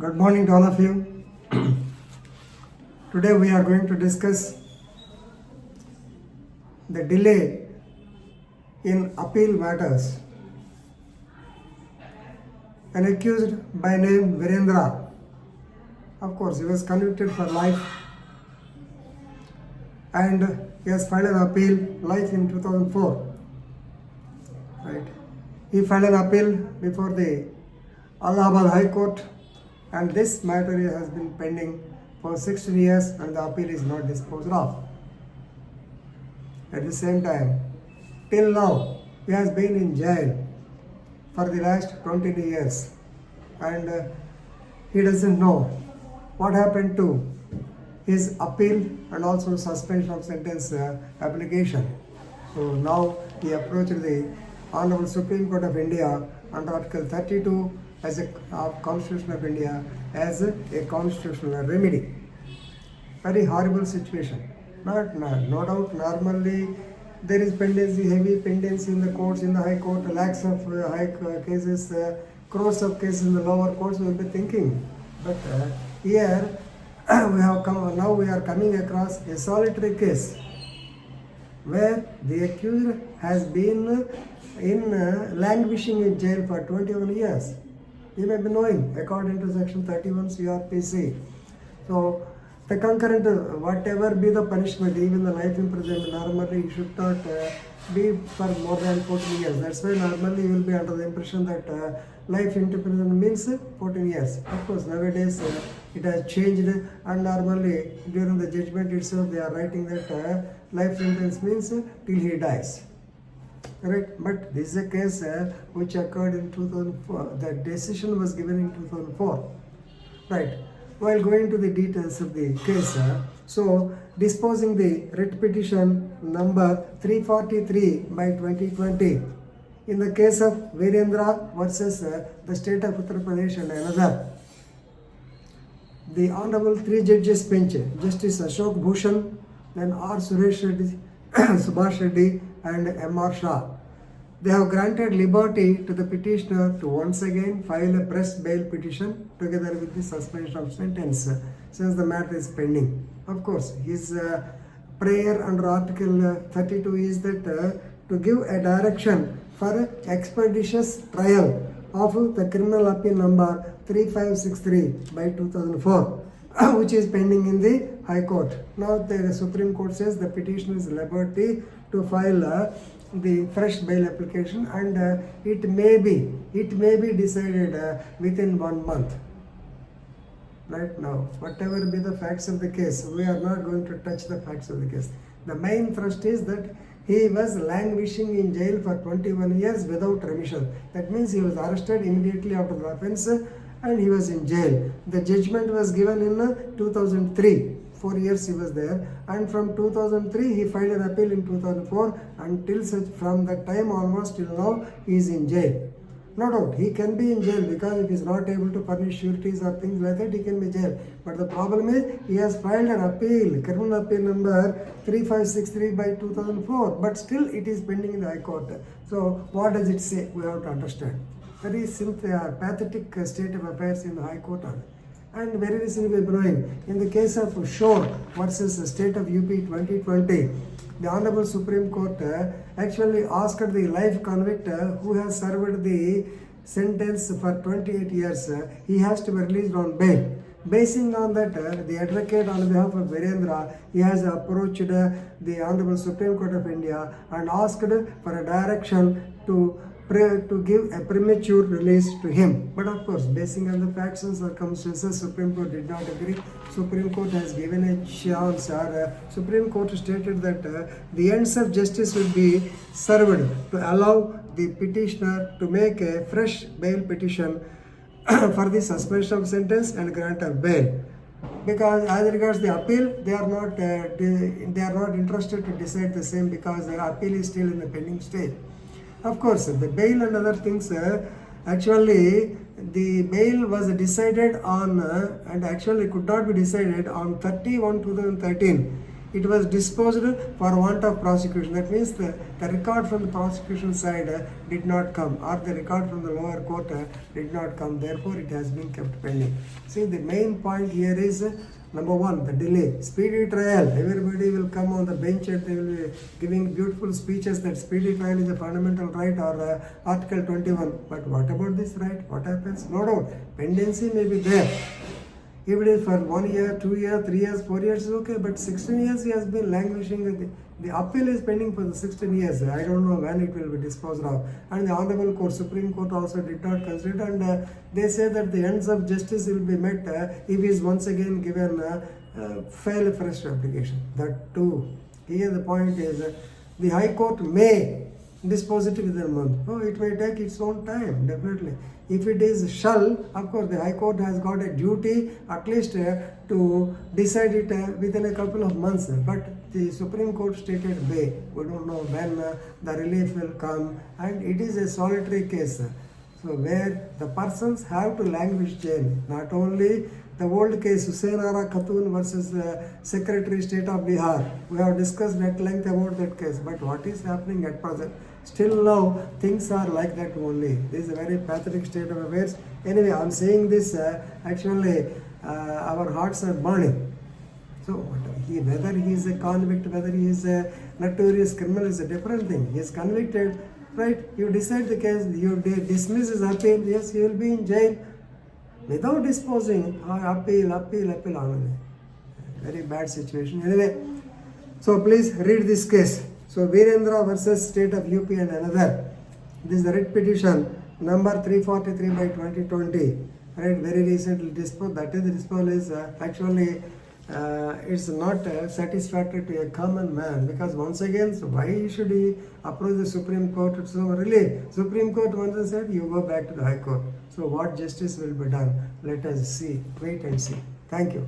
Good morning to all of you. Today we are going to discuss the delay in appeal matters. An accused by name Virendra, of course, he was convicted for life and he has filed an appeal life in 2004. Right? He filed an appeal before the Allahabad High Court, and this matter has been pending for 16 years and the appeal is not disposed of. At the same time, till now, he has been in jail for the last 20 years and he doesn't know what happened to his appeal and also suspension of sentence application. So now he approached the Honorable Supreme Court of India under Article 32 as of Constitution of India as a constitutional remedy. Very horrible situation. No doubt, normally there is pendency, heavy pendency in the courts, in the High Court, lakhs of high cases, crores of cases in the lower courts. We will be thinking, but here now we are coming across a solitary case where the accused has been languishing in jail for 21 years. You may be knowing, according to Section 31 CRPC. So, the concurrent, whatever be the punishment, even the life imprisonment, normally it should not be for more than 14 years. That's why normally you will be under the impression that life imprisonment means 14 years. Of course, nowadays it has changed, and normally during the judgment itself they are writing that life sentence means till he dies. Correct? But this is a case which occurred in 2004. The decision was given in 2004. Right. While going to the details of the case, so disposing the writ petition number 343 by 2020 in the case of Virendra versus the state of Uttar Pradesh and another, the Honorable three judges bench, Justice Ashok Bhushan, then R. Suresh Reddy, Subhash Reddy and M.R. Shah. They have granted liberty to the petitioner to once again file a press bail petition together with the suspension of sentence since the matter is pending. Of course, his prayer under Article 32 is that to give a direction for expeditious trial of the criminal appeal number 3563 by 2004, which is pending in the High Court. Now the Supreme Court says the petitioner is liberty to file the fresh bail application, and it may be decided within 1 month. Right now, whatever be the facts of the case, we are not going to touch the facts of the case. The main thrust is that he was languishing in jail for 21 years without remission. That means he was arrested immediately after the offence and he was in jail. The judgment was given in 2003. 4 years he was there, and from 2003 he filed an appeal in 2004 until from that time onwards till now he is in jail. No doubt he can be in jail because if he is not able to furnish sureties or things like that, he can be in jail. But the problem is he has filed an appeal, criminal appeal number 3563 by 2004, but still it is pending in the High Court. So what does it say? We have to understand. Very simple, pathetic state of affairs in the High Court. And very recently growing. In the case of Shore versus the state of UP 2020, the Honorable Supreme Court actually asked the life convict who has served the sentence for 28 years, he has to be released on bail. Basing on that, the advocate on behalf of Virendra, he has approached the Honorable Supreme Court of India and asked for a direction to give a premature release to him. But of course, basing on the facts and circumstances, Supreme Court did not agree. Supreme Court has given a chance, or Supreme Court stated that the ends of justice will be served to allow the petitioner to make a fresh bail petition for the suspension of sentence and grant of bail. Because as regards the appeal, they are not interested to decide the same because the appeal is still in the pending stage. Of course, the bail and other things, actually the bail was decided on and actually could not be decided on 31/2013 it was disposed for want of prosecution. That means the record from the prosecution side did not come, or the record from the lower court did not come. Therefore, it has been kept pending. See, the main point here is number one, the delay. Speedy trial. Everybody will come on the bench and they will be giving beautiful speeches that speedy trial is a fundamental right, or Article 21. But what about this right? What happens? No doubt. Pendency may be there. If it is for 1 year, 2 years, 3 years, 4 years, is okay. But 16 years he has been languishing. The appeal is pending for the 16 years. I don't know when it will be disposed of. And the Honorable Court, Supreme Court also did not consider. And they say that the ends of justice will be met if he is once again given fail fresh application. That too. Here the point is the High Court may dispose it within a month. Oh, it may take its own time, definitely. If it is shall, of course, the High Court has got a duty at least to decide it within a couple of months. But the Supreme Court stated may. We don't know when the relief will come, and it is a solitary case. So where the persons have to languish jail, not only the old case Hussain Ara Khatun versus Secretary State of Bihar. We have discussed at length about that case. But what is happening at present? Still now things are like that only. This is a very pathetic state of affairs. Anyway, I am saying this actually our hearts are burning. So whether he is a convict, whether he is a notorious criminal is a different thing. He is convicted, right? You decide the case, you dismiss his appeal, yes, he will be in jail. Without disposing, appeal. Very bad situation. Anyway, so please read this case. So Virendra versus State of UP and another. This is the writ petition number 343 by 2020. Right, very recently disposed. That is, the disposal is actually it's not satisfactory to a common man, because once again, so why should he approach the Supreme Court to some relief? Supreme Court once said you go back to the High Court. So what justice will be done? Let us see, wait and see. Thank you.